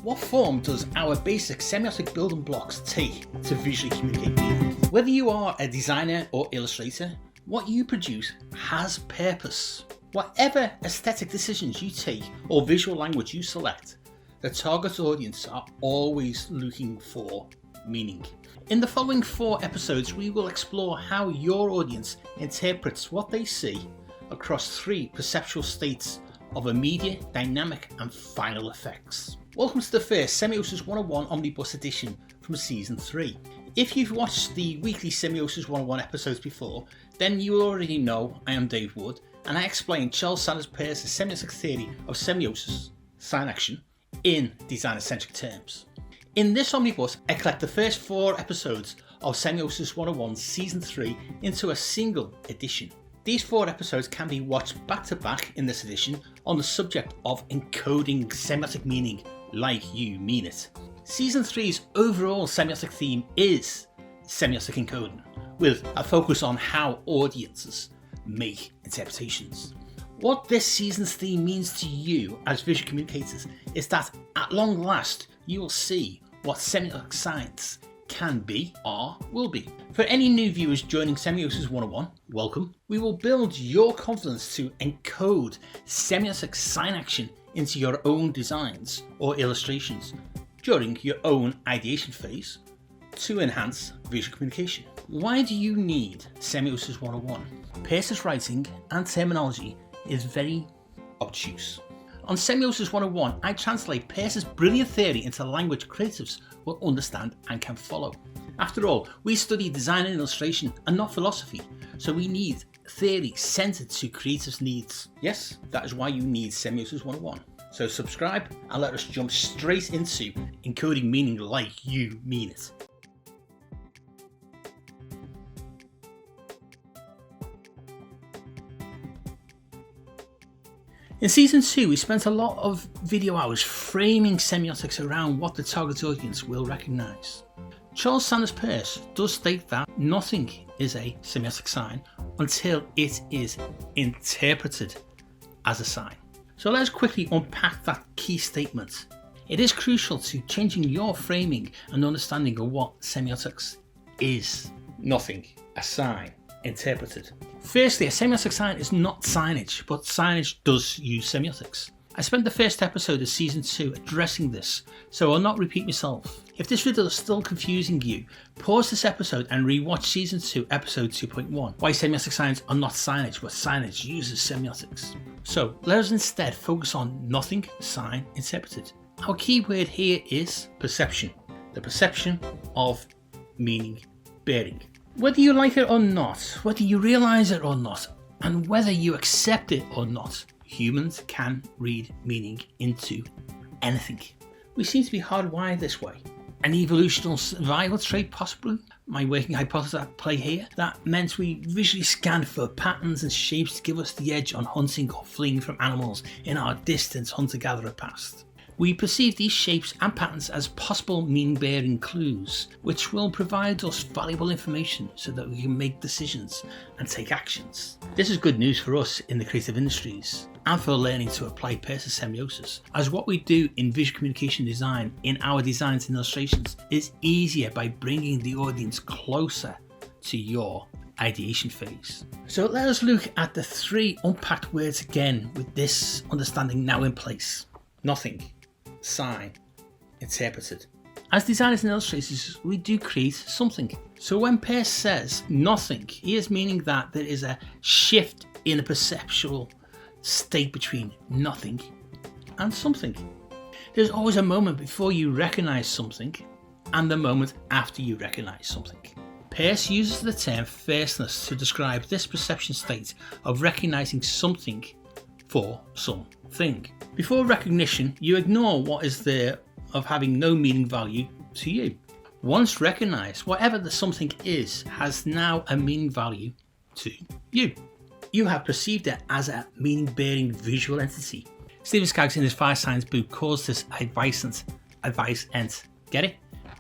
What form does our basic semiotic building blocks take to visually communicate meaning? Whether you are a designer or illustrator, what you produce has purpose. Whatever aesthetic decisions you take or visual language you select, the target audience are always looking for meaning. In the following 4 episodes, we will explore how your audience interprets what they see across 3 perceptual states of immediate, dynamic and final effects. Welcome to the first Semiosis 101 Omnibus edition from Season 3. If you've watched the weekly Semiosis 101 episodes before, then you already know I am Dave Wood, and I explained Charles Sanders Peirce's semiotic theory of semiosis, sign action, in designer-centric terms. In this omnibus, I collect the first 4 episodes of Semiosis 101 Season 3 into a single edition. These 4 episodes can be watched back to back in this edition on the subject of encoding semiotic meaning like you mean it. Season 3's overall semiotic theme is semiotic encoding, with a focus on how audiences make interpretations. What this season's theme means to you as visual communicators is that at long last you will see what semiotic science can be or will be. For any new viewers joining Semiosis 101, welcome. We will build your confidence to encode semiotic sign action into your own designs or illustrations during your own ideation phase to enhance visual communication. Why do you need Semiosis 101? Peirce's writing and terminology is very obtuse. On Semiosis 101, I translate Peirce's brilliant theory into language creatives will understand and can follow. After all, we study design and illustration and not philosophy, so we need theory centered to creatives' needs. Yes, that is why you need Semiosis 101. So subscribe and let us jump straight into encoding meaning like you mean it. In Season 2, we spent a lot of video hours framing semiotics around what the target audience will recognise. Charles Sanders Peirce does state that nothing is a semiotic sign until it is interpreted as a sign. So let's quickly unpack that key statement. It is crucial to changing your framing and understanding of what semiotics is. Nothing, a sign, interpreted. Firstly, a semiotic sign is not signage, but signage does use semiotics. I spent the first episode of Season 2 addressing this, so I'll not repeat myself. If this video is still confusing you, pause this episode and rewatch Season 2 Episode 2.1, why semiotic signs are not signage, but signage uses semiotics. So let us instead focus on nothing, sign, interpreted. Our key word here is perception, the perception of meaning bearing. Whether you like it or not, whether you realise it or not, and whether you accept it or not, humans can read meaning into anything. We seem to be hardwired this way. An evolutional survival trait possibly? My working hypothesis at play here? That meant we visually scanned for patterns and shapes to give us the edge on hunting or fleeing from animals in our distant hunter-gatherer past. We perceive these shapes and patterns as possible meaning-bearing clues, which will provide us valuable information so that we can make decisions and take actions. This is good news for us in the creative industries and for learning to apply Peirce's semiosis, as what we do in visual communication design in our designs and illustrations is easier by bringing the audience closer to your ideation phase. So let us look at the 3 unpacked words again with this understanding now in place. Nothing, sign, interpreted. As designers and illustrators, we do create something. So when Peirce says nothing, he is meaning that there is a shift in a perceptual state between nothing and something. There's always a moment before you recognise something and the moment after you recognise something. Peirce uses the term firstness to describe this perception state of recognising something for something. Before recognition, you ignore what is there of having no meaning value to you. Once recognised, whatever the something is has now a meaning value to you. You have perceived it as a meaning-bearing visual entity. Stephen Skaggs in his 5 Signs book calls this advisent. Get it?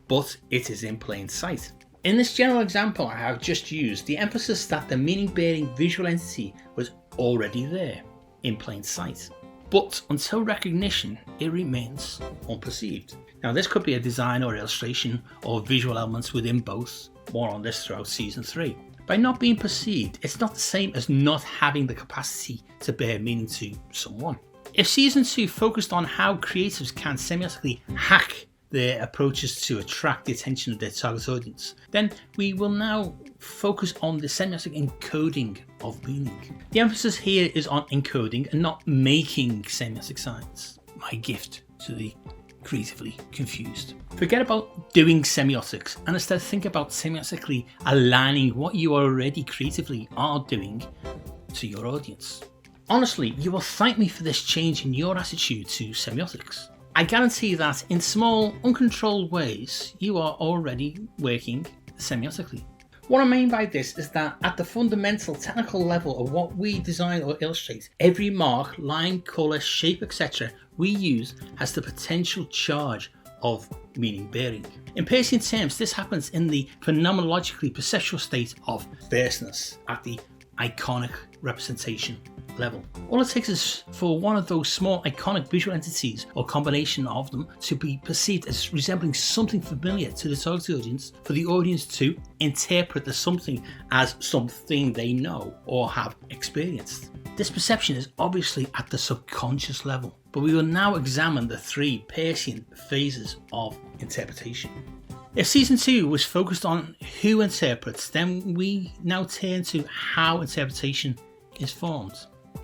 But it is in plain sight. In this general example I have just used, the emphasis that the meaning-bearing visual entity was already there, in plain sight. but until recognition, it remains unperceived. Now, this could be a design or illustration or visual elements within both. More on this throughout Season 3. By not being perceived, it's not the same as not having the capacity to bear meaning to someone. If Season 2 focused on how creatives can semiotically hack their approaches to attract the attention of their target audience, then we will now focus on the semiotic encoding of meaning. The emphasis here is on encoding and not making semiotic signs. My gift to the creatively confused. Forget about doing semiotics and instead think about semiotically aligning what you already creatively are doing to your audience. Honestly, you will thank me for this change in your attitude to semiotics. I guarantee that in small, uncontrolled ways, you are already working semiotically. What I mean by this is that at the fundamental technical level of what we design or illustrate, every mark, line, colour, shape, etc. we use has the potential charge of meaning bearing. In Peircean terms, this happens in the phenomenologically perceptual state of firstness at the iconic representation level. All it takes is for one of those small iconic visual entities or combination of them to be perceived as resembling something familiar to the target audience for the audience to interpret the something as something they know or have experienced. This perception is obviously at the subconscious level, but we will now examine the 3 Peircean phases of interpretation. If Season 2 was focused on who interprets, then we now turn to how interpretation is formed.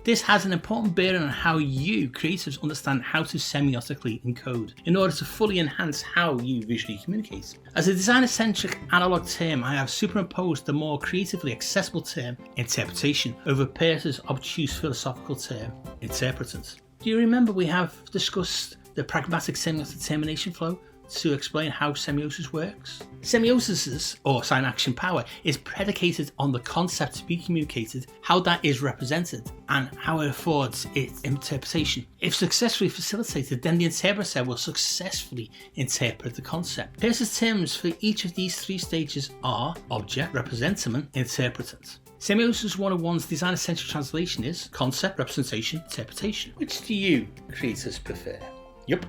This has an important bearing on how you, creatives, understand how to semiotically encode in order to fully enhance how you visually communicate. As a designer-centric analog term, I have superimposed the more creatively accessible term interpretation over Peirce's obtuse philosophical term interpretant. Do you remember we have discussed the pragmatic semiotic termination flow to explain how semiosis works? Semiosis, or sign action power, is predicated on the concept to be communicated, how that is represented, and how it affords its interpretation. If successfully facilitated, then the interpreter will successfully interpret the concept. Peirce's terms for each of these 3 stages are object, representamen, interpretant. Semiosis 101's designer-centric translation is concept, representation, interpretation. Which do you creators prefer? Yup.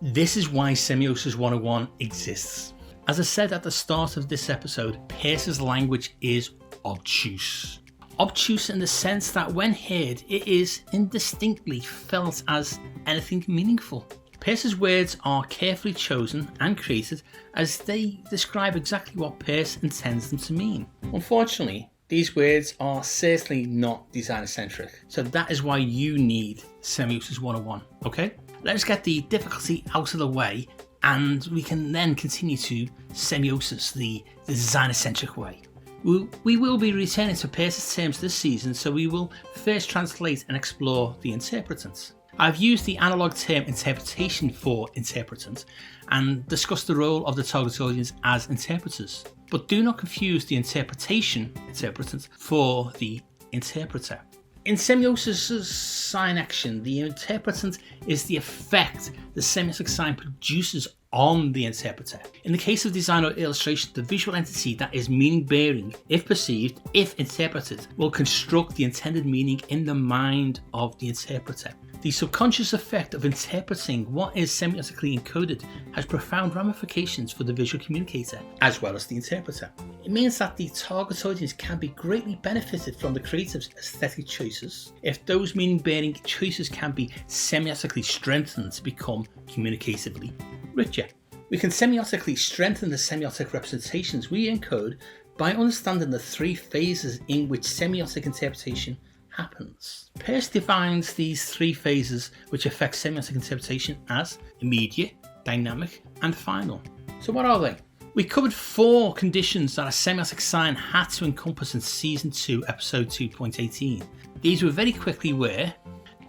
This is why Semiosis 101 exists. As I said at the start of this episode, Peirce's language is obtuse. Obtuse in the sense that when heard, it is indistinctly felt as anything meaningful. Peirce's words are carefully chosen and created as they describe exactly what Peirce intends them to mean. Unfortunately, these words are certainly not designer-centric, so that is why you need Semiosis 101, okay? Let's get the difficulty out of the way and we can then continue to semiosis the designer-centric way. We will be returning to Peirce's terms this season, so we will first translate and explore the interpretant. I've used the analog term interpretation for interpretant and discussed the role of the target audience as interpreters, but do not confuse the interpretation interpretant for the interpreter. In Semiosis' sign action, the interpretant is the effect the semiotic sign produces on the interpreter. In the case of design or illustration, the visual entity that is meaning-bearing, if perceived, if interpreted, will construct the intended meaning in the mind of the interpreter. The subconscious effect of interpreting what is semiotically encoded has profound ramifications for the visual communicator as well as the interpreter. It means that the target audience can be greatly benefited from the creative's aesthetic choices if those meaning-bearing choices can be semiotically strengthened to become communicatively richer. We can semiotically strengthen the semiotic representations we encode by understanding the 3 phases in which semiotic interpretation happens. Peirce defines these 3 phases which affect semiotic interpretation as immediate, dynamic, and final. So what are they? We covered 4 conditions that a semiotic sign had to encompass in Season 2, Episode 2.18. These were very quickly where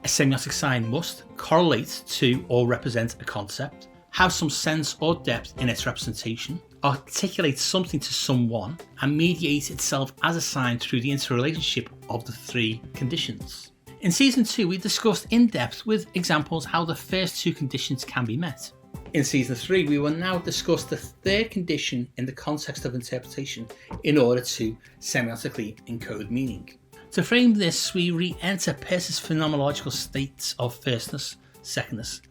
a semiotic sign must correlate to or represent a concept, have some sense or depth in its representation, articulate something to someone, and mediate itself as a sign through the interrelationship of the 3 conditions. In Season 2, we discussed in depth with examples how the first 2 conditions can be met. In Season 3, we will now discuss the 3rd condition in the context of interpretation in order to semiotically encode meaning. To frame this, we re-enter Peirce's phenomenological states of firstness, secondness,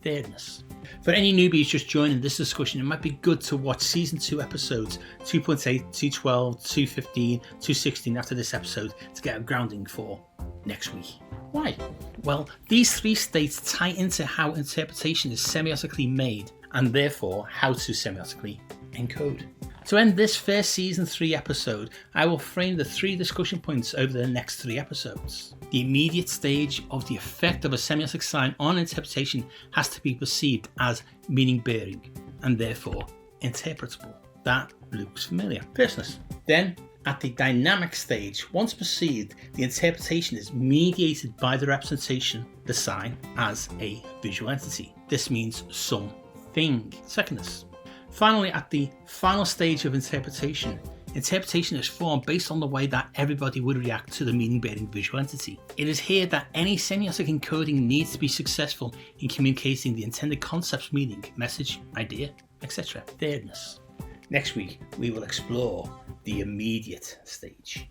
thirdness. For any newbies just joining this discussion, it might be good to watch Season 2 episodes 2.8, 212, 215, 216 after this episode to get a grounding for next week. Why? Well, these three states tie into how interpretation is semiotically made and therefore how to semiotically encode. To end this first Season 3 episode, I will frame the three discussion points over the next 3 episodes. The immediate stage of the effect of a semiotic sign on interpretation has to be perceived as meaning-bearing and therefore interpretable. That looks familiar. Firstness. Then, at the dynamic stage, once perceived, the interpretation is mediated by the representation, the sign, as a visual entity. This means something. Secondness. Finally, at the final stage of interpretation is formed based on the way that everybody would react to the meaning-bearing visual entity. It is here that any semiotic encoding needs to be successful in communicating the intended concept's meaning, message, idea, etc. Thirdness. Next week, we will explore the immediate stage.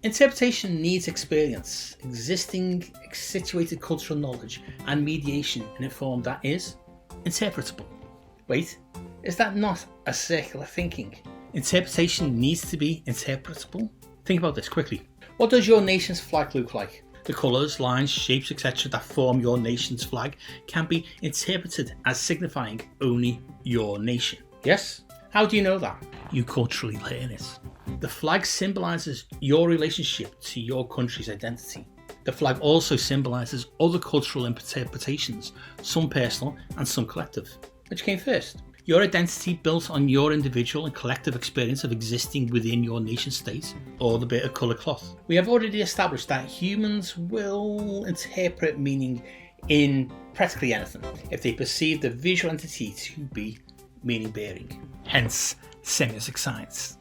Interpretation needs experience, existing situated cultural knowledge, and mediation in a form that is interpretable. Wait, is that not a circular thinking? Interpretation needs to be interpretable? Think about this quickly. What does your nation's flag look like? The colours, lines, shapes, etc. that form your nation's flag can be interpreted as signifying only your nation. Yes? How do you know that? You culturally learn it. The flag symbolises your relationship to your country's identity. The flag also symbolises other cultural interpretations, some personal and some collective. Which came first? Your identity built on your individual and collective experience of existing within your nation state, or the bit of coloured cloth. We have already established that humans will interpret meaning in practically anything if they perceive the visual entity to be meaning-bearing. Hence, semiotic science.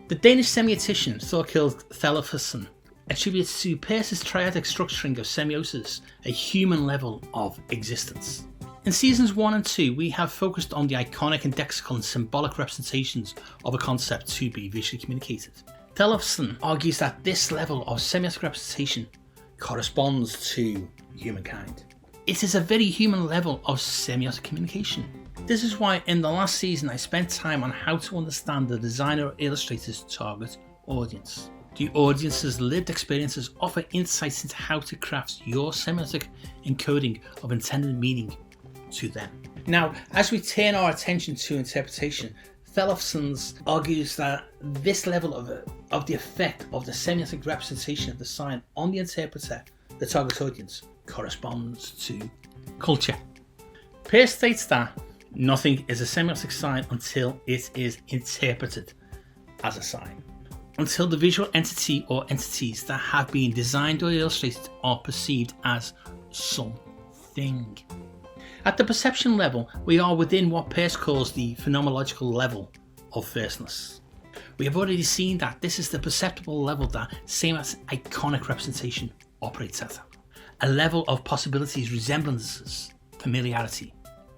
The Danish semiotician Thorkild Thelufsson attributes to Peirce's triadic structuring of semiosis a human level of existence. In Seasons 1 and 2, we have focused on the iconic and lexical and symbolic representations of a concept to be visually communicated. Thelufsson argues that this level of semiotic representation corresponds to humankind. It is a very human level of semiotic communication. This is why in the last season I spent time on how to understand the designer or illustrator's target audience. The audience's lived experiences offer insights into how to craft your semiotic encoding of intended meaning to them. Now, as we turn our attention to interpretation, Thelufsson argues that this level of the effect of the semiotic representation of the sign on the interpreter, the target audience, corresponds to culture. Peirce states that nothing is a semiotic sign until it is interpreted as a sign. Until the visual entity or entities that have been designed or illustrated are perceived as something. At the perception level, we are within what Peirce calls the phenomenological level of firstness. We have already seen that this is the perceptible level that semiotic iconic representation operates at. A level of possibilities, resemblances, familiarity.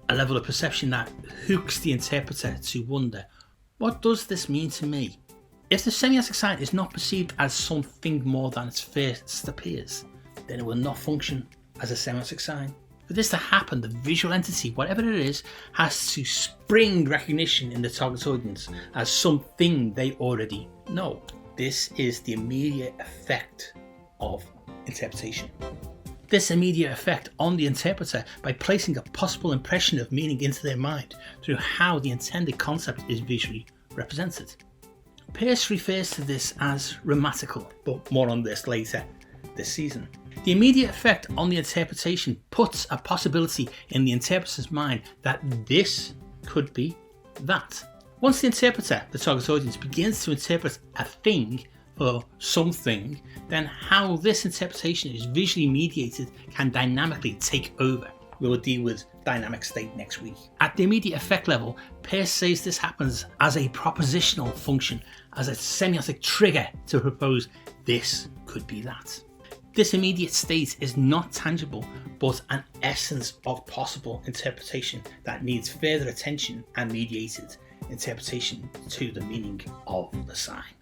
A level of perception that hooks the interpreter to wonder, what does this mean to me? If the semiotic sign is not perceived as something more than its first appears, then it will not function as a semiotic sign. For this to happen, the visual entity, whatever it is, has to spring recognition in the target audience as something they already know. This is the immediate effect of interpretation. This immediate effect on the interpreter by placing a possible impression of meaning into their mind through how the intended concept is visually represented. Peirce refers to this as rheumatical, but more on this later this season. The immediate effect on the interpretation puts a possibility in the interpreter's mind that this could be that. Once the interpreter, the target audience, begins to interpret a thing for something, then how this interpretation is visually mediated can dynamically take over. We will deal with dynamic state next week. At the immediate effect level, Peirce says this happens as a propositional function, as a semiotic trigger to propose this could be that. This immediate state is not tangible, but an essence of possible interpretation that needs further attention and mediated interpretation to the meaning of the sign.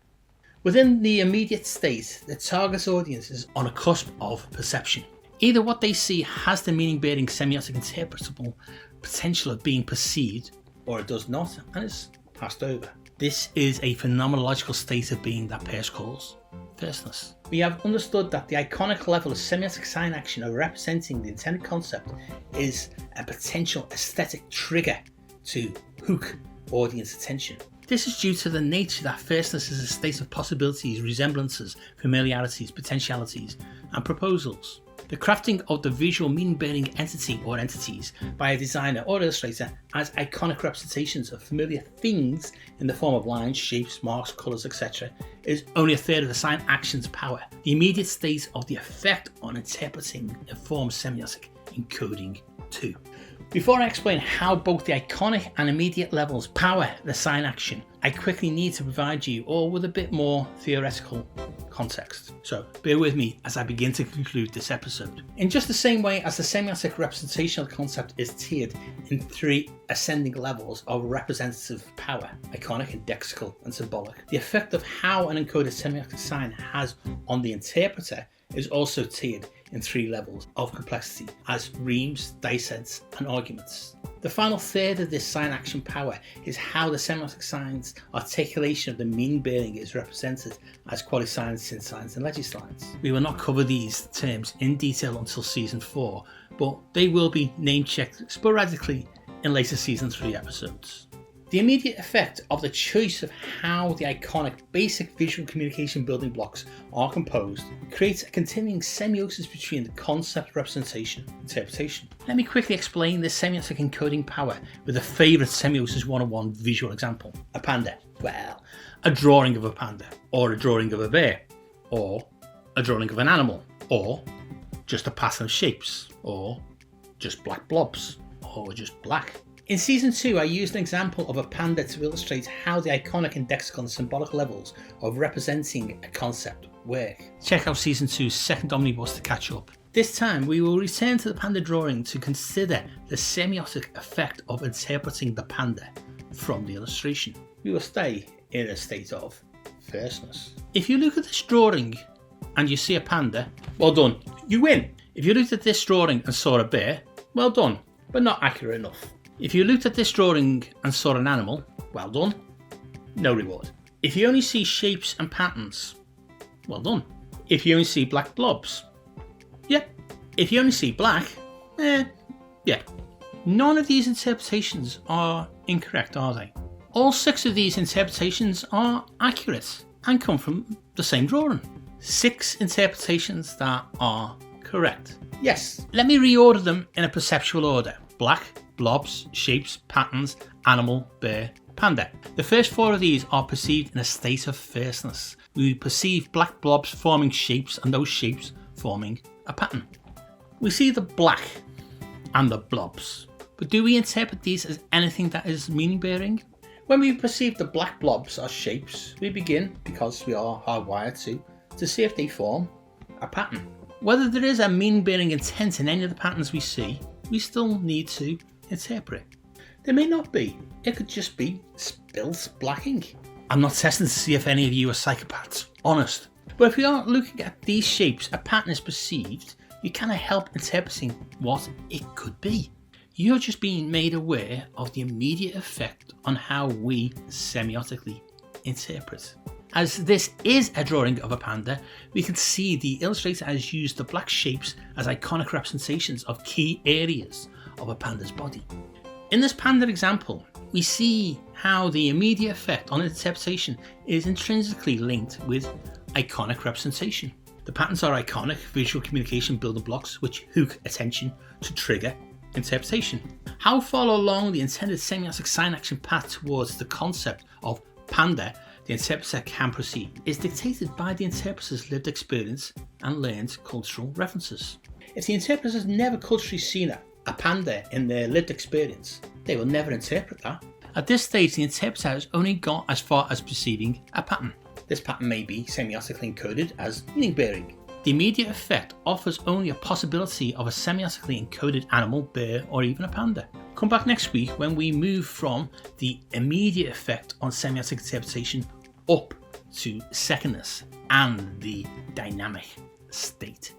Within the immediate state, the target audience is on a cusp of perception. Either what they see has the meaning-bearing semiotic interpretable potential of being perceived, or it does not and is passed over. This is a phenomenological state of being that Peirce calls firstness. We have understood that the iconic level of semiotic sign action of representing the intended concept is a potential aesthetic trigger to hook audience attention. This is due to the nature that firstness is a state of possibilities, resemblances, familiarities, potentialities, and proposals. The crafting of the visual meaning-bearing entity or entities by a designer or illustrator as iconic representations of familiar things in the form of lines, shapes, marks, colours, etc. is only a third of the sign action's power. The immediate state of the effect on interpreting informs semiotic encoding too. Before I explain how both the iconic and immediate levels power the sign action, I quickly need to provide you all with a bit more theoretical context. So bear with me as I begin to conclude this episode. In just the same way as the semiotic representational concept is tiered in 3 ascending levels of representative power, iconic, indexical, and symbolic, the effect of how an encoded semiotic sign has on the interpreter is also tiered in 3 levels of complexity as reams, dissents, and arguments. The final third of this sign action power is how the semiotic sign's articulation of the meaning bearing is represented as quasi-signs, synsigns, and legisigns. We will not cover these terms in detail until season 4, but they will be name-checked sporadically in later season 3 episodes. The immediate effect of the choice of how the iconic basic visual communication building blocks are composed creates a continuing semiosis between the concept, representation, and interpretation. Let me quickly explain this semiotic encoding power with a favourite Semiosis 101 visual example. A panda. Well, a drawing of a panda, or a drawing of a bear, or a drawing of an animal, or just a pattern of shapes, or just black blobs, or just black. In season 2, I used an example of a panda to illustrate how the iconic, indexical, and symbolic levels of representing a concept work. Check out season 2's second omnibus to catch up. This time, we will return to the panda drawing to consider the semiotic effect of interpreting the panda from the illustration. We will stay in a state of firstness. If you look at this drawing and you see a panda, well done, you win. If you looked at this drawing and saw a bear, well done, but not accurate enough. If you looked at this drawing and saw an animal, well done, no reward. If you only see shapes and patterns, well done. If you only see black blobs, yeah. If you only see black, yeah. None of these interpretations are incorrect, are they? All 6 of these interpretations are accurate and come from the same drawing. 6 interpretations that are correct. Yes, let me reorder them in a perceptual order. Black, blobs, shapes, patterns, animal, bear, panda. The first 4 of these are perceived in a state of firstness. We perceive black blobs forming shapes and those shapes forming a pattern. We see the black and the blobs, but do we interpret these as anything that is meaning bearing? When we perceive the black blobs as shapes, we begin, because we are hardwired to see if they form a pattern. Whether there is a meaning bearing intent in any of the patterns we see, we still need to interpret. There may not be. It could just be spilt black ink. I'm not testing to see if any of you are psychopaths. Honest. But if we are looking at these shapes, a pattern is perceived, you cannot help interpreting what it could be. You're just being made aware of the immediate effect on how we semiotically interpret. As this is a drawing of a panda, we can see the illustrator has used the black shapes as iconic representations of key areas of a panda's body. In this panda example, we see how the immediate effect on interpretation is intrinsically linked with iconic representation. The patterns are iconic visual communication building blocks which hook attention to trigger interpretation. How far along the intended semiotic sign action path towards the concept of panda the interpreter can proceed is dictated by the interpreter's lived experience and learned cultural references. If the interpreter has never culturally seen a panda in their lived experience, they will never interpret that. At this stage, the interpreter has only got as far as perceiving a pattern. This pattern may be semiotically encoded as meaning bearing. The immediate effect offers only a possibility of a semiotically encoded animal, bear, or even a panda. Come back next week when we move from the immediate effect on semiotic interpretation up to secondness and the dynamic state.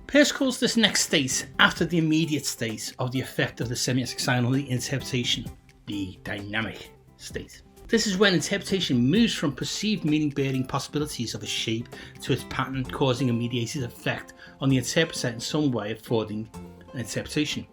Peirce calls this next state after the immediate state of the effect of the semiotic sign on the interpretation, the dynamic state. This is when interpretation moves from perceived meaning-bearing possibilities of a shape to its pattern, causing a mediated effect on the interpreter in some way affording an interpretation.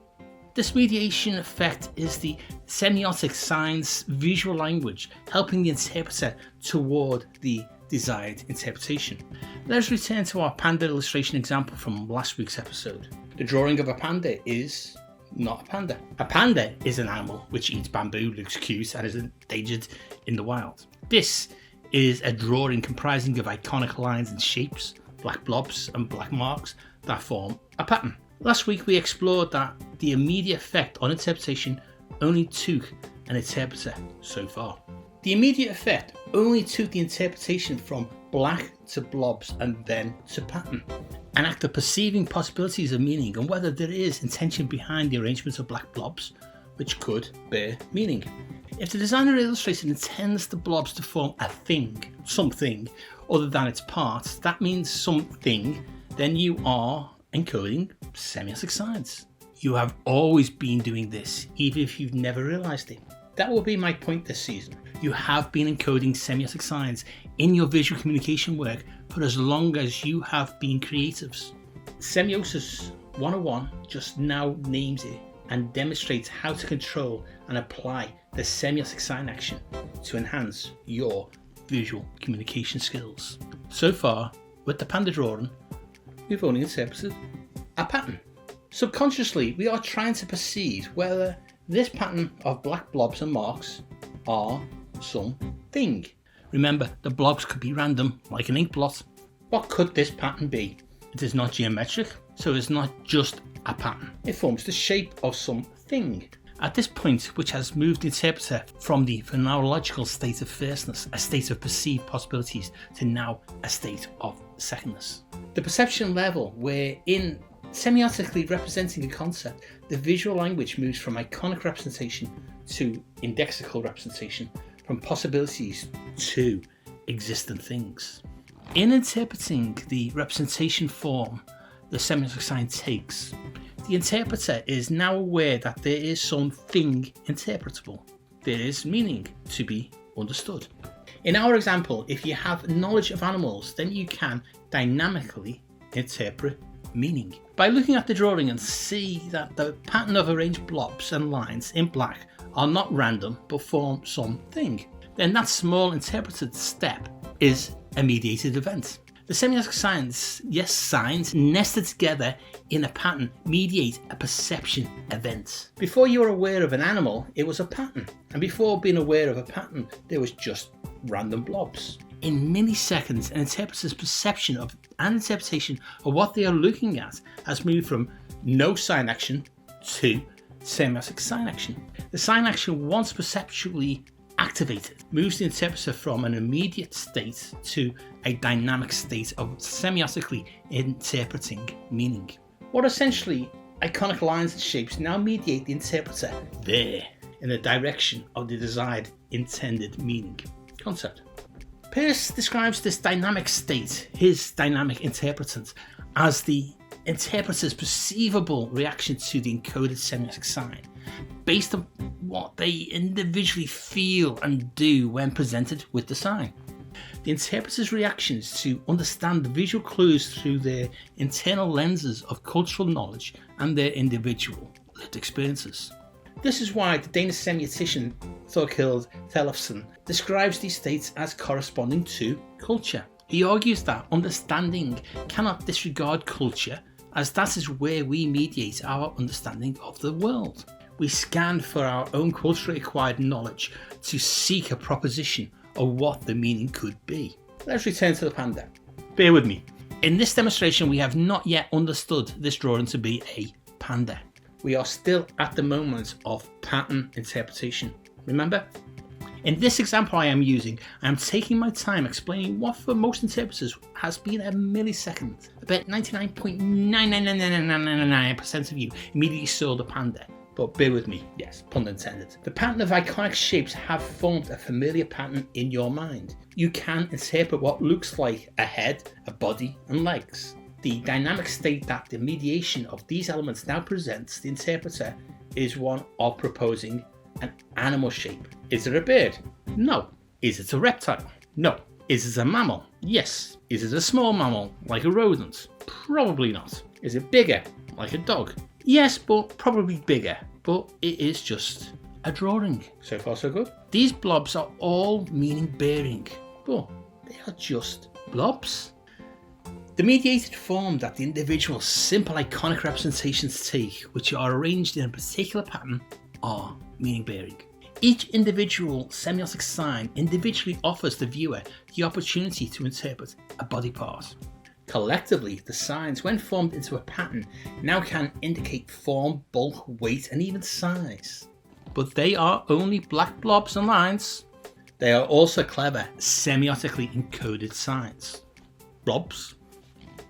This mediation effect is the semiotic sign's visual language, helping the interpreter toward the desired interpretation. Let's return to our panda illustration example from last week's episode. The drawing of a panda is not a panda. A panda is an animal which eats bamboo, looks cute, and is endangered in the wild. This is a drawing comprising of iconic lines and shapes, black blobs and black marks that form a pattern. Last week we explored that the immediate effect on interpretation only took an interpreter so far. The immediate effect only took the interpretation from black to blobs and then to pattern. An act of perceiving possibilities of meaning and whether there is intention behind the arrangement of black blobs, which could bear meaning. If the designer or illustrator intends the blobs to form a thing, something, other than its parts, that means something, then you are encoding semiotic signs. You have always been doing this, even if you've never realised it. That will be my point this season. You have been encoding semiotic signs in your visual communication work for as long as you have been creatives. Semiosis 101 just now names it and demonstrates how to control and apply the semiotic sign action to enhance your visual communication skills. So far, with the panda drawing, we've only interpreted a pattern. Subconsciously, we are trying to perceive whether this pattern of black blobs and marks are something. Remember, the blobs could be random, like an ink blot. What could this pattern be? It is not geometric, so it's not just a pattern. It forms the shape of something. At this point, which has moved the interpreter from the phenomenological state of firstness, a state of perceived possibilities, to now a state of secondness. The perception level, where in semiotically representing a concept, the visual language moves from iconic representation to indexical representation, from possibilities to existent things. In interpreting the representation form the semiotic sign takes, the interpreter is now aware that there is something interpretable. There is meaning to be understood. In our example, if you have knowledge of animals, then you can dynamically interpret meaning. By looking at the drawing and see that the pattern of arranged blobs and lines in black are not random but form something, then that small interpreted step is a mediated event. The semiotic signs nested together in a pattern mediate a perception event. Before you were aware of an animal, it was a pattern, and before being aware of a pattern, there was just random blobs. In milliseconds, an interpreter's perception of and interpretation of what they are looking at has moved from no sign action to semiotic sign action. The sign action, once perceptually activated, moves the interpreter from an immediate state to a dynamic state of semiotically interpreting meaning. What essentially iconic lines and shapes now mediate the interpreter there in the direction of the desired intended meaning concept. Peirce describes this dynamic state, his dynamic interpretant, as the interpreter's perceivable reaction to the encoded semiotic sign, based on what they individually feel and do when presented with the sign. The interpreter's reactions to understand the visual clues through their internal lenses of cultural knowledge and their individual lived experiences. This is why the Danish semiotician Thorkild Tellefsen describes these states as corresponding to culture. He argues that understanding cannot disregard culture, as that is where we mediate our understanding of the world. We scan for our own culturally acquired knowledge to seek a proposition of what the meaning could be. Let's return to the panda. Bear with me. In this demonstration, we have not yet understood this drawing to be a panda. we are still at the moment of pattern interpretation. Remember? In this example I am taking my time explaining what for most interpreters has been a millisecond. About 99.99999% of you immediately saw the panda. But bear with me, yes, pun intended. The pattern of iconic shapes have formed a familiar pattern in your mind. You can interpret what looks like a head, a body, and legs. The dynamic state that the mediation of these elements now presents the interpreter is one of proposing an animal shape. Is it a bird? No. Is it a reptile? No. Is it a mammal? Yes. Is it a small mammal, like a rodent? Probably not. Is it bigger, like a dog? Yes, but probably bigger. But it is just a drawing. So far so good. These blobs are all meaning bearing, but they are just blobs. The mediated form that the individual simple iconic representations take, which are arranged in a particular pattern, are meaning bearing. Each individual semiotic sign individually offers the viewer the opportunity to interpret a body part. Collectively, the signs, when formed into a pattern, now can indicate form, bulk, weight, and even size. But they are only black blobs and lines. They are also clever, semiotically encoded signs. Blobs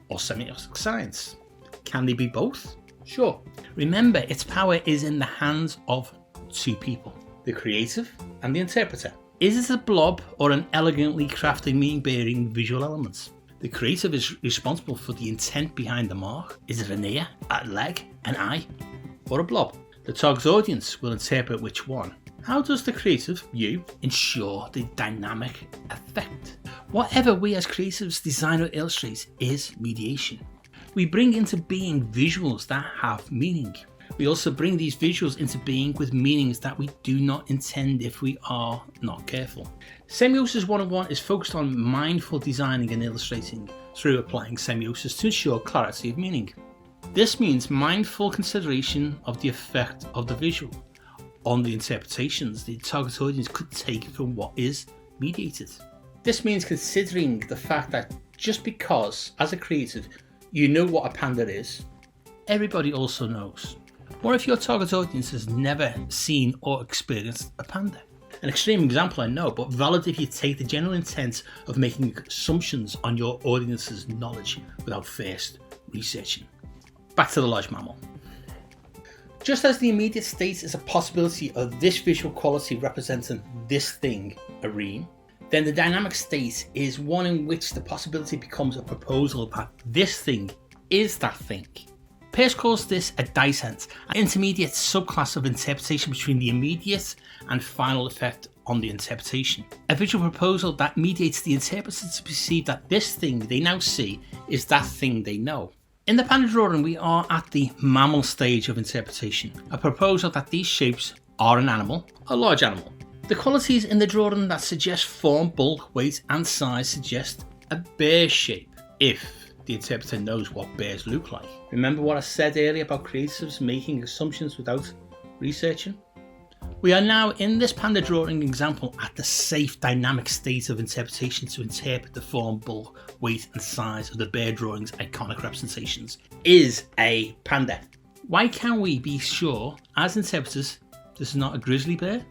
or semiotic signs. Can they be both? Sure. Remember, its power is in the hands of two people, the creative and the interpreter. Is it a blob or an elegantly crafted meaning-bearing visual element? The creative is responsible for the intent behind the mark. Is it an ear, a leg, an eye, or a blob? The target audience will interpret which one. How does the creative, you, ensure the dynamic effect? Whatever we as creatives design or illustrate is mediation. We bring into being visuals that have meaning. We also bring these visuals into being with meanings that we do not intend if we are not careful. Semiosis 101 is focused on mindful designing and illustrating through applying semiosis to ensure clarity of meaning. This means mindful consideration of the effect of the visual on the interpretations the target audience could take from what is mediated. This means considering the fact that just because, as a creative, you know what a panda is, everybody also knows. Or if your target audience has never seen or experienced a panda. An extreme example, I know, but valid if you take the general intent of making assumptions on your audience's knowledge without first researching. Back to the large mammal. Just as the immediate state is a possibility of this visual quality representing this thing, a ream, then the dynamic state is one in which the possibility becomes a proposal that this thing is that thing. Peirce calls this a dissent, an intermediate subclass of interpretation between the immediate and final effect on the interpretation. A visual proposal that mediates the interpreter to perceive that this thing they now see is that thing they know. In the panda drawing, we are at the mammal stage of interpretation, a proposal that these shapes are an animal, a large animal. The qualities in the drawing that suggest form, bulk, weight, and size suggest a bear shape, if the interpreter knows what bears look like. Remember what I said earlier about creatives making assumptions without researching? We are now in this panda drawing example at the safe dynamic state of interpretation to interpret the form, bulk, weight and size of the bear drawing's iconic representations. Is a panda. Why can we be sure as interpreters this is not a grizzly bear?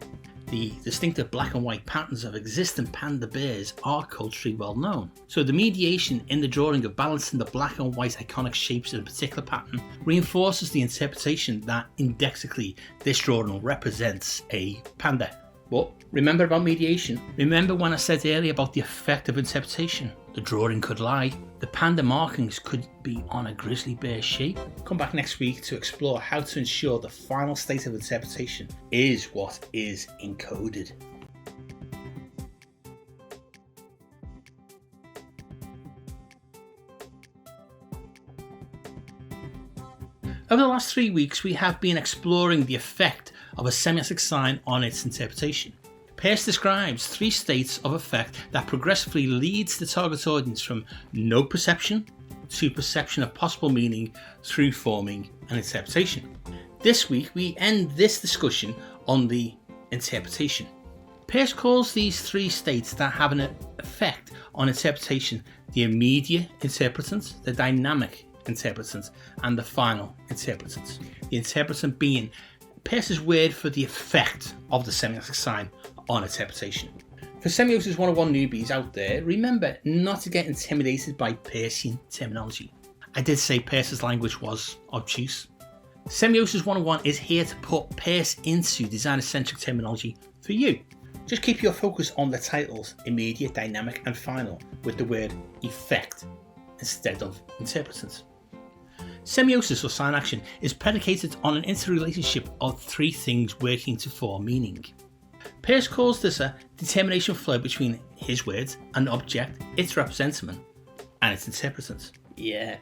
The distinctive black and white patterns of existing panda bears are culturally well known. So the mediation in the drawing of balancing the black and white iconic shapes in a particular pattern reinforces the interpretation that indexically this drawing represents a panda. But remember about mediation? Remember when I said earlier about the effect of interpretation? The drawing could lie. The panda markings could be on a grizzly bear shape. Come back next week to explore how to ensure the final state of interpretation is what is encoded. Over the last 3 weeks, we have been exploring the effect of a semiotic sign on its interpretation. Peirce describes 3 states of effect that progressively leads the target audience from no perception to perception of possible meaning through forming an interpretation. This week, we end this discussion on the interpretation. Peirce calls these 3 states that have an effect on interpretation the immediate interpretant, the dynamic interpretant and the final interpretant. The interpretant being Peirce's word for the effect of the semiotic sign on interpretation. For Semiosis 101 newbies out there, remember not to get intimidated by Peircean terminology. I did say Peirce's language was obtuse. Semiosis 101 is here to put Peirce into designer-centric terminology for you. Just keep your focus on the titles immediate, dynamic and final with the word effect instead of interpretant. Semiosis or sign action is predicated on an interrelationship of three things working to form meaning. Peirce calls this a determination flow between his words and the object, its representative, and its interpretant. Yeah,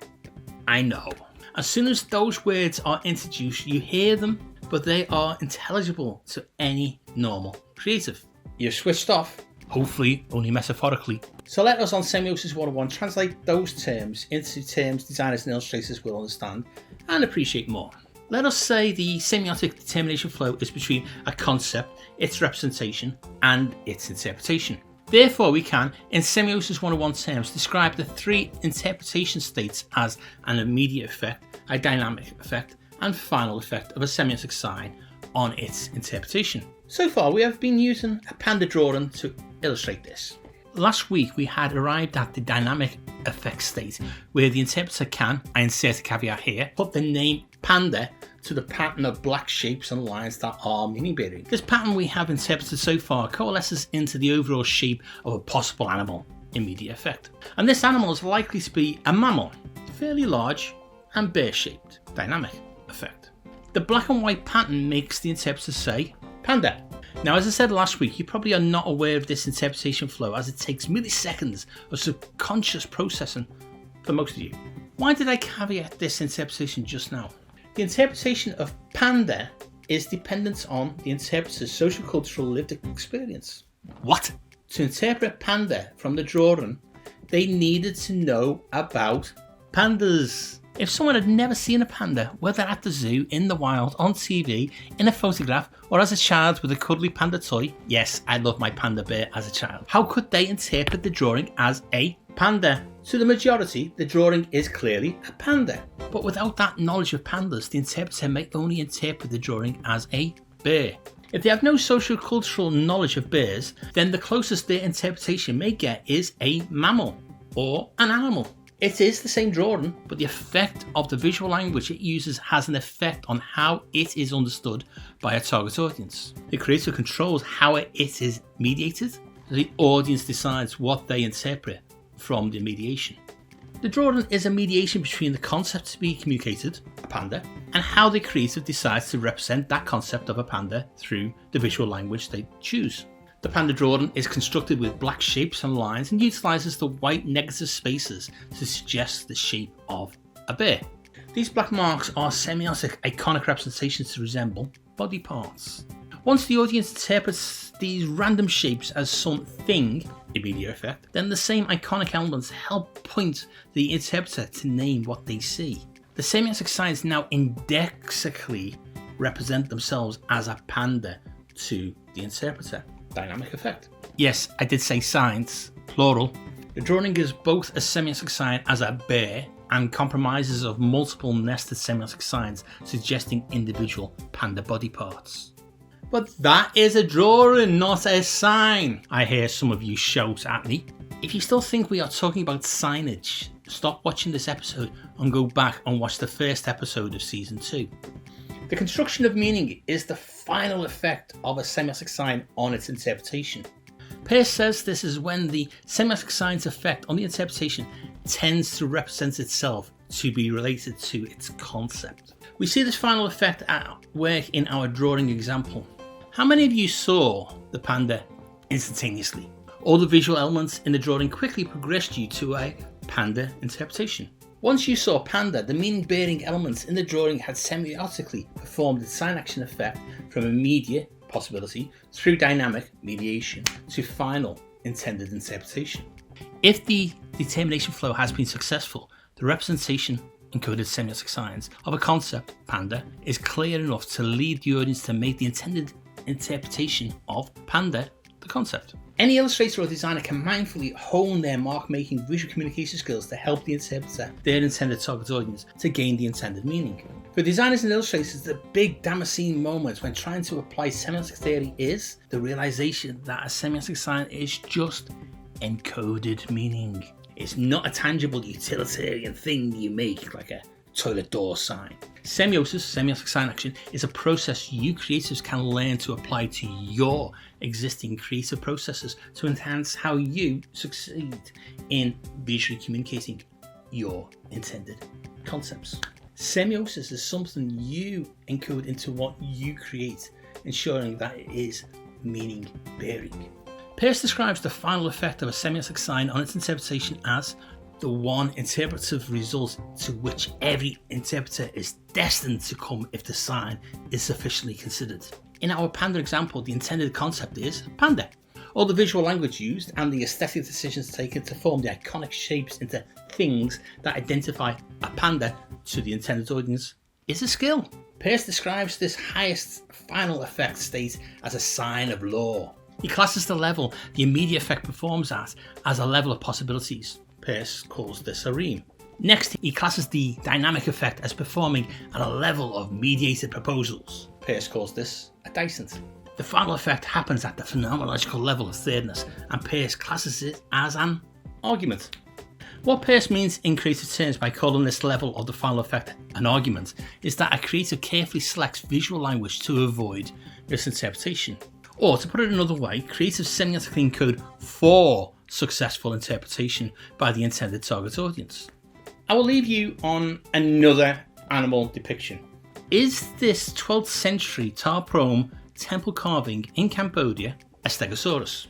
I know. As soon as those words are introduced, you hear them, but they are intelligible to any normal creative. You're switched off, hopefully only metaphorically. So let us on Semiosis 101 translate those terms into terms designers and illustrators will understand and appreciate more. Let us say the semiotic determination flow is between a concept, its representation, and its interpretation. Therefore, we can, in Semiosis 101 terms, describe the three interpretation states as an immediate effect, a dynamic effect, and final effect of a semiotic sign on its interpretation. So far, we have been using a panda drawing to illustrate this. Last week, we had arrived at the dynamic effect state, where the interpreter can, I insert a caveat here, put the name panda to the pattern of black shapes and lines that are meaning bearing. This pattern we have interpreted so far coalesces into the overall shape of a possible animal, immediate effect. And this animal is likely to be a mammal, fairly large and bear-shaped, dynamic effect. The black and white pattern makes the interpreter say panda. Now, as I said last week, you probably are not aware of this interpretation flow as it takes milliseconds of subconscious processing for most of you. Why did I caveat this interpretation just now? The interpretation of panda is dependent on the interpreter's socio-cultural lived experience. What? To interpret panda from the drawing, they needed to know about pandas. If someone had never seen a panda, whether at the zoo, in the wild, on TV, in a photograph, or as a child with a cuddly panda toy, yes, I loved my panda bear as a child, how could they interpret the drawing as a panda? To the majority, the drawing is clearly a panda. But without that knowledge of pandas, the interpreter may only interpret the drawing as a bear. If they have no socio-cultural knowledge of bears, then the closest their interpretation may get is a mammal or an animal. It is the same drawing, but the effect of the visual language it uses has an effect on how it is understood by a target audience. The creator controls how it is mediated. The audience decides what they interpret from the mediation. The drawing is a mediation between the concept to be communicated, a panda, and how the creative decides to represent that concept of a panda through the visual language they choose. The panda drawing is constructed with black shapes and lines and utilises the white negative spaces to suggest the shape of a bear. These black marks are semiotic iconic representations to resemble body parts. Once the audience interprets these random shapes as something, immediate effect, then the same iconic elements help point the interpreter to name what they see. The semiotic signs now indexically represent themselves as a panda to the interpreter. Dynamic effect. Yes, I did say signs, plural. The drawing is both a semiotic sign as a bear and compromises of multiple nested semiotic signs suggesting individual panda body parts. But that is a drawing, not a sign, I hear some of you shout at me. If you still think we are talking about signage, stop watching this episode and go back and watch the first episode of season 2. The construction of meaning is the final effect of a semiotic sign on its interpretation. Peirce says this is when the semiotic sign's effect on the interpretation tends to represent itself to be related to its concept. We see this final effect at work in our drawing example. How many of you saw the panda instantaneously? All the visual elements in the drawing quickly progressed you to a panda interpretation. Once you saw panda, the meaning-bearing elements in the drawing had semiotically performed the sign-action effect from immediate possibility through dynamic mediation to final intended interpretation. If the determination flow has been successful, the representation encoded semiotic signs of a concept, panda, is clear enough to lead the audience to make the intended interpretation of panda the concept. Any illustrator or designer can mindfully hone their mark-making visual communication skills to help the interpreter, their intended target audience, to gain the intended meaning. For designers and illustrators, the big Damascene moment when trying to apply semiotic theory is the realization that a semiotic sign is just encoded meaning. It's not a tangible utilitarian thing you make like a toilet door sign. Semiosis, semiotic sign action, is a process you creatives can learn to apply to your existing creative processes to enhance how you succeed in visually communicating your intended concepts. Semiosis is something you encode into what you create, ensuring that it is meaning bearing. Peirce describes the final effect of a semiotic sign on its interpretation as the one interpretive result to which every interpreter is destined to come if the sign is sufficiently considered. In our panda example, the intended concept is panda. All the visual language used and the aesthetic decisions taken to form the iconic shapes into things that identify a panda to the intended audience is a skill. Peirce describes this highest final effect state as a sign of law. He classes the level the immediate effect performs at as a level of possibilities. Peirce calls this a ream. Next, he classes the dynamic effect as performing at a level of mediated proposals. Peirce calls this a dicent. The final effect happens at the phenomenological level of thirdness, and Peirce classes it as an argument. What Peirce means in creative terms by calling this level of the final effect an argument is that a creative carefully selects visual language to avoid misinterpretation. Or, to put it another way, creatives semiotically encode for successful interpretation by the intended target audience. I will leave you on another animal depiction. Is this 12th century Tarprom temple carving in Cambodia a Stegosaurus?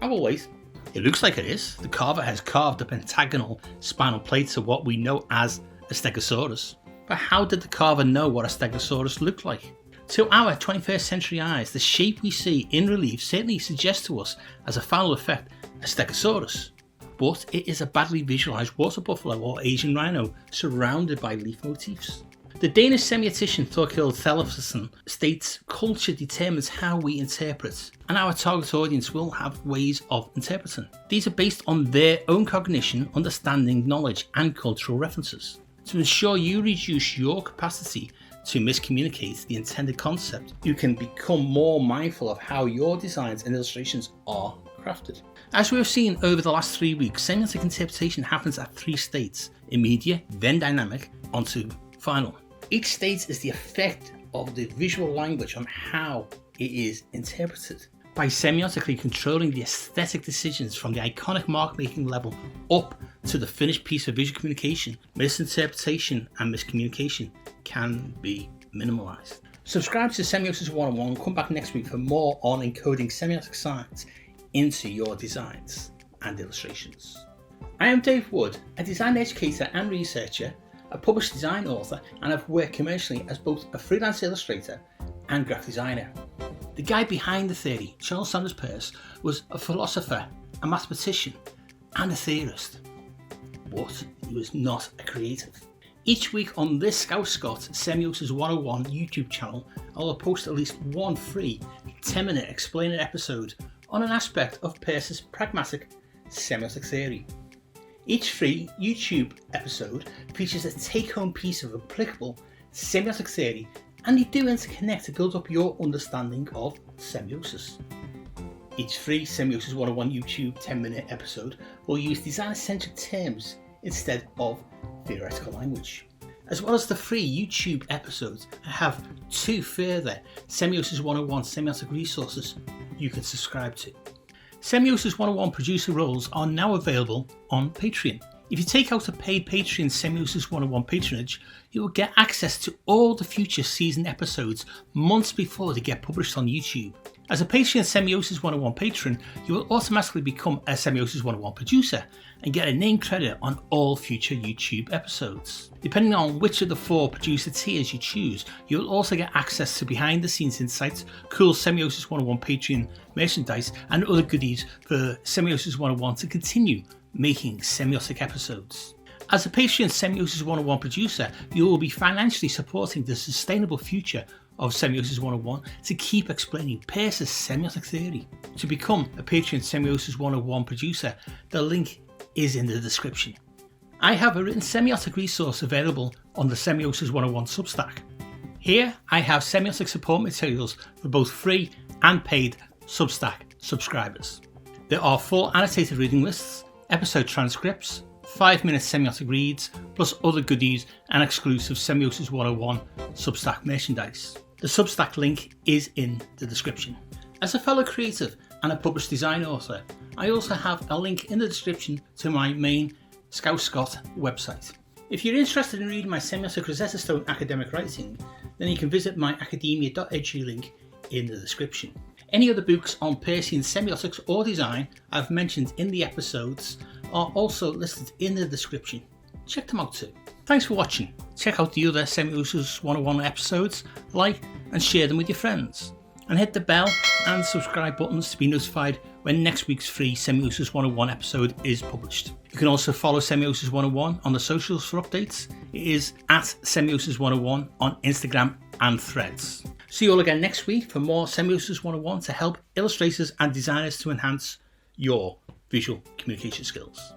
I will wait. It looks like it is. The carver has carved a pentagonal spinal plate to what we know as a Stegosaurus. But how did the carver know what a Stegosaurus looked like? To our 21st century eyes, the shape we see in relief certainly suggests to us as a final effect a Stegosaurus, but it is a badly visualised water buffalo or Asian rhino surrounded by leaf motifs. The Danish semiotician Thorkild Thelfsen states culture determines how we interpret, and our target audience will have ways of interpreting. These are based on their own cognition, understanding, knowledge and cultural references. To ensure you reduce your capacity to miscommunicate the intended concept, you can become more mindful of how your designs and illustrations are crafted. As we have seen over the last 3 weeks, semiotic interpretation happens at 3 states: immediate, then dynamic, onto final. Each state is the effect of the visual language on how it is interpreted. By semiotically controlling the aesthetic decisions from the iconic mark-making level up to the finished piece of visual communication, misinterpretation and miscommunication can be minimalised. Subscribe to Semiosis 101 and come back next week for more on encoding semiotic signs into your designs and illustrations. I am Dave Wood, a design educator and researcher, a published design author, and I've worked commercially as both a freelance illustrator and graphic designer. The guy behind the theory, Charles Sanders Peirce, was a philosopher, a mathematician, and a theorist, but he was not a creative. Each week on this Scout Scott Semiosis 101 YouTube channel, I will post at least one free 10-minute explainer episode on an aspect of Peirce's pragmatic semiotic theory. Each free YouTube episode features a take-home piece of applicable semiotic theory, and they do interconnect to build up your understanding of semiosis. Each free Semiosis 101 YouTube 10-minute episode will use design-centric terms instead of theoretical language. As well as the free YouTube episodes, I have 2 further Semiosis 101 semiotic resources you can subscribe to. Semiosis 101 producer roles are now available on Patreon. If you take out a paid Patreon Semiosis 101 patronage, you will get access to all the future season episodes months before they get published on YouTube. As a Patreon Semiosis 101 patron, you will automatically become a Semiosis 101 producer and get a name credit on all future YouTube episodes. Depending on which of the 4 producer tiers you choose, you will also get access to behind the scenes insights, cool Semiosis 101 Patreon merchandise and other goodies for Semiosis 101 to continue making semiotic episodes. As a Patreon Semiosis 101 producer, you will be financially supporting the sustainable future of Semiosis 101 to keep explaining Peirce's semiotic theory. To become a Patreon Semiosis 101 producer, the link is in the description. I have a written semiotic resource available on the Semiosis 101 Substack. Here I have semiotic support materials for both free and paid Substack subscribers. There are full annotated reading lists, episode transcripts, 5-minute semiotic reads, plus other goodies and exclusive Semiosis 101 Substack merchandise. The Substack link is in the description. As a fellow creative and a published design author, I also have a link in the description to my main Scout Scott website. If you're interested in reading my semiotic Rosetta Stone academic writing, then you can visit my academia.edu link in the description. Any other books on Peircean semiotics or design I've mentioned in the episodes are also listed in the description. Check them out too. Thanks for watching. Check out the other Semiosis 101 episodes, like and share them with your friends. And hit the bell and subscribe buttons to be notified when next week's free Semiosis 101 episode is published. You can also follow Semiosis 101 on the socials for updates. It is at Semiosis 101 on Instagram and Threads. See you all again next week for more Semiosis 101 to help illustrators and designers to enhance your visual communication skills.